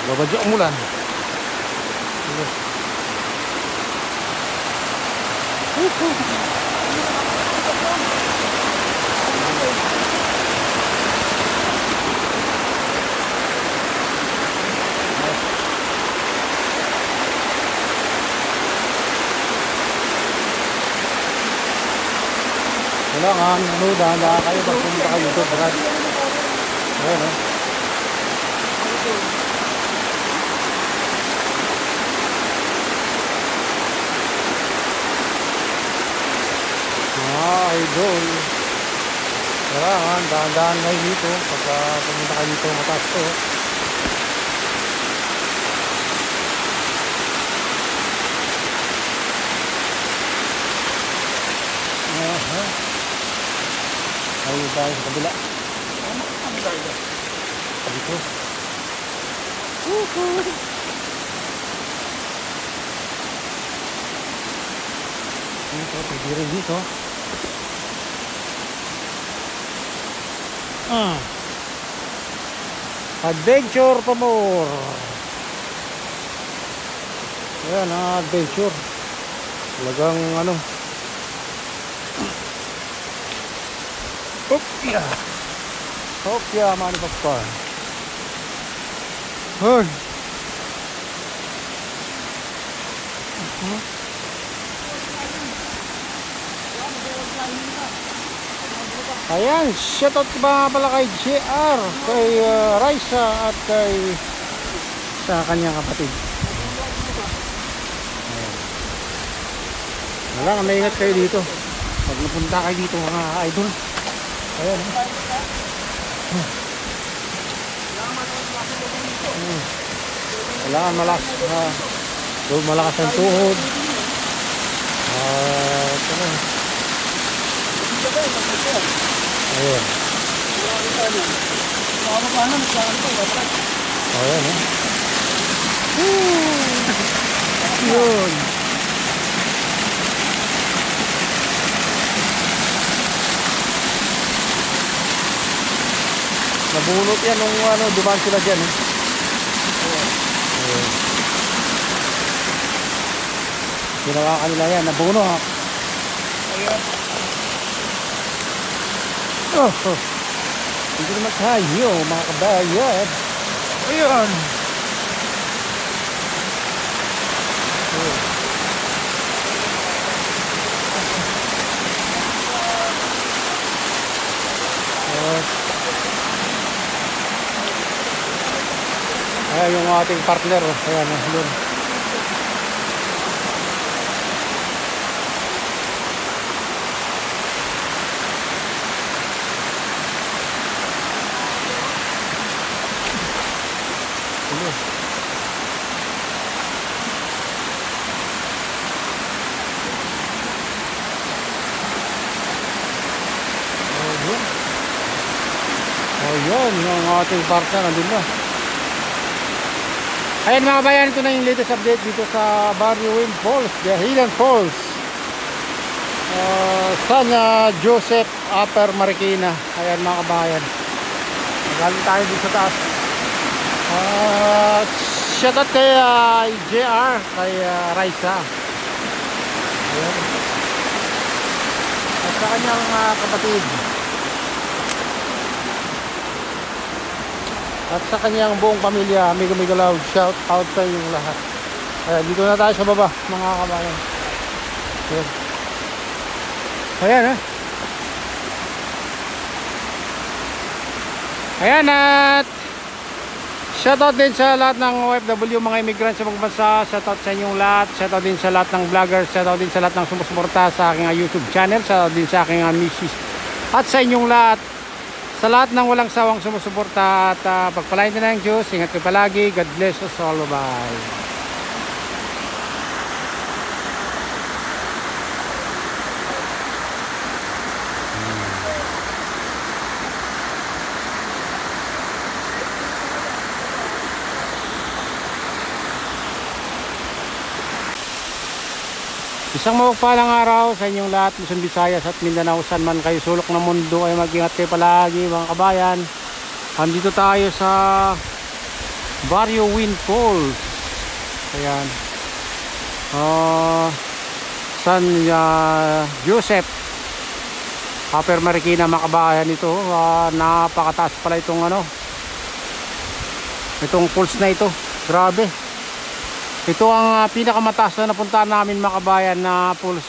Babadyo ang ulan. Kailangan, dahan-dahan kayo pag pumunta kayo dito, Brad. Ayan, idol. Kailangan, dahan-dahan kayo dito pagka pumunta kayo dito, mataas to. Tayo tayo sa kabila. Dito. Dito, pwede rin dito. Adventure pa more. Ayan, adventure. Talagang ano. Opya manufacturer. Hey. Ayan, shoutout ba pala kay JR, kay Raisa at kay sa kanyang kapatid. Wala, maingat kayo dito pag napunta kayo dito mga idol. Ayan. Kailangan malakas ang tuhod. Ayan. Ayan, yun. Nabunot yan nung dumaan sila dyan. Ginawa kanila yan, nabunot. Hindi naman tayo mga kabayan. Ayan. Ayan yung ating partner. Ayan, doon. Ayan yung ating partner. Nandun na. Ayan mga bayan, ito na yung latest update dito sa Barrio Wind Falls, the Hidden Falls, San Joseph, Upper Marikina. Ayan mga kabayan, galing tayo dito sa taas. Shoutout kay JR, kay Raisa. Ayan. At sa kanyang kapatid. At sa kanyang buong pamilya, amigo love, shout out sa inyong lahat. Ayan, dito na tayo sa baba, mga kabayan. Ayan, ayan, at shout out din sa lahat ng OFW, mga immigrant sa mga bansa. Shout out sa inyong lahat. Shout out din sa lahat ng vloggers. Shout out din sa lahat ng sumusuporta sa aking YouTube channel. Shout out din sa aking misis. At sa inyong lahat, sa lahat ng walang sawang sumusuporta, at pagpalain din ng Diyos. Ingat kayo palagi. God bless us all. Bye. Isang mapagpalang araw sa inyong lahat, Luzon, Visayas at Mindanao, saan man kayo sulok ng mundo, ay mag-ingat kayo palagi mga kabayan. Andito tayo sa Barrio Wind Falls. Ayan. San Joseph, Upper Marikina, Makabayan ito. Napakataas pala itong itong falls na ito. Grabe. Ito ang pinakamataas na napuntahan namin, Makabayan, na falls.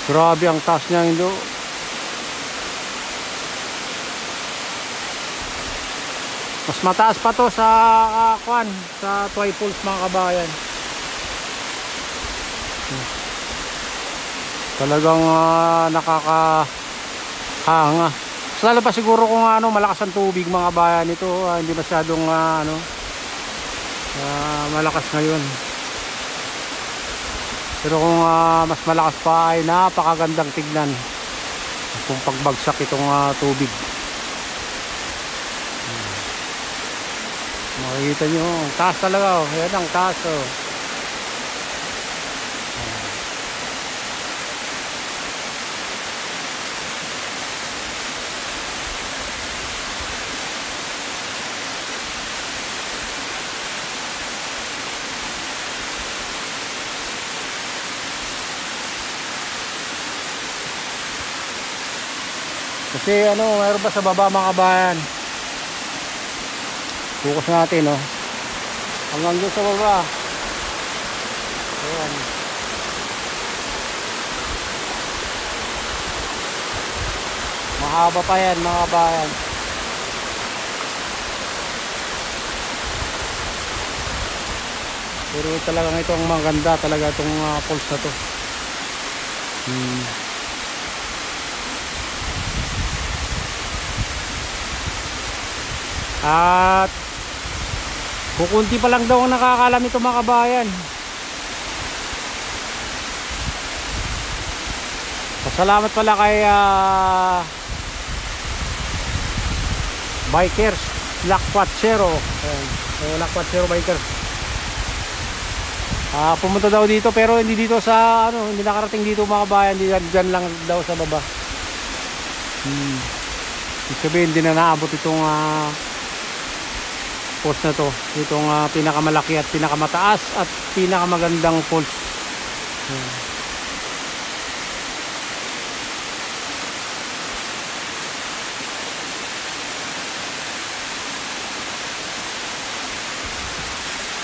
Grabe ang taas niya ito. Mas mataas pa to sa sa Tuay Falls, mga kabayan. Talagang nakakahanga. Lalo pa siguro kung malakas ang tubig, mga kabayan. Ito hindi masyadong malakas ngayon. Pero kung mas malakas pa ay napakagandang tignan kung pagbagsak itong tubig. Makikita nyo, ang taas talaga. Yan ang taas. Kasi mayroon ba sa baba, mga kabayan? Focus natin, hanggang doon sa baba. Ayan. Mahaba pa yan, mga kabayan. Pero talagang ito ang maganda talaga itong falls na to. At kukunti pa lang daw ang nakakalam ito, mga kabayan. Pasalamat pala kay Bikers Lakwatchero. Lakwatchero Bikers. Pumunta daw dito pero hindi dito sa hindi nakarating dito, mga kabayan. Diyan lang daw sa baba. Ibig sabihin hindi na naabot itong falls na to, itong pinakamalaki at pinakamataas at pinakamagandang falls.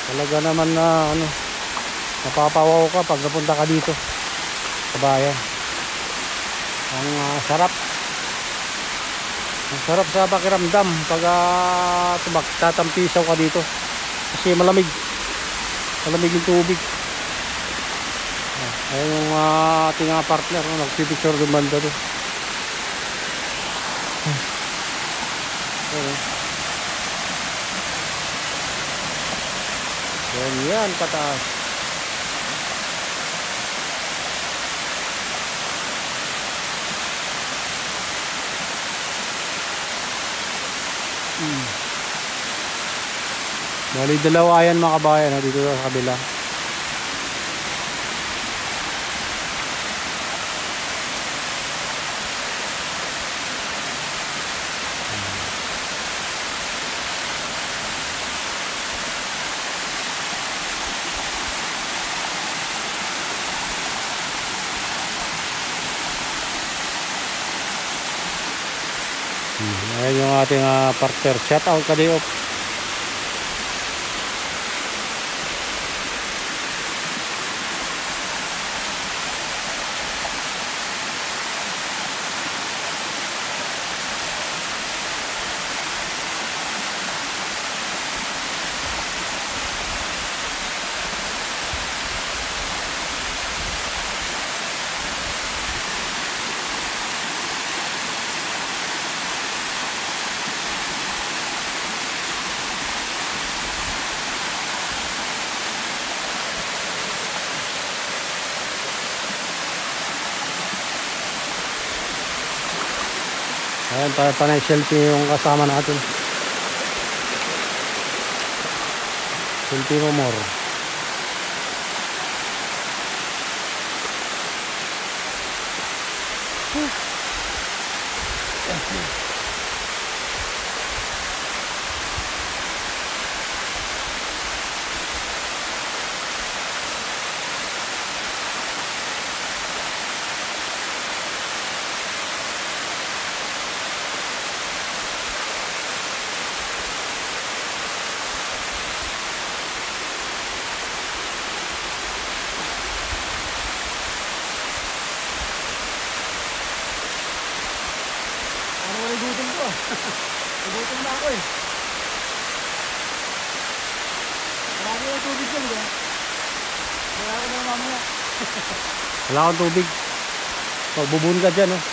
Talaga naman na napapawaw ka pag napunta ka dito, kabayan. Ang sarap. Ang sarap sa pakiramdam pag tatampisaw ka dito. Kasi malamig. Malamig yung tubig. Ayun yung ating partner. Nagpipicture din banda doon. Yan kataas. Bali dalawa yan, mga kabayan, dito sa kabila. Ayan yung ating partner. Shout out ka diop. Ayan, panay selfie yung kasama natin. Selfie mo more. Gutom ko. Gutom na ako eh. Marami yung tubig dyan ba? Kaya ako na mamaya. Wala akong tubig. Magbubun ka dyan, oh.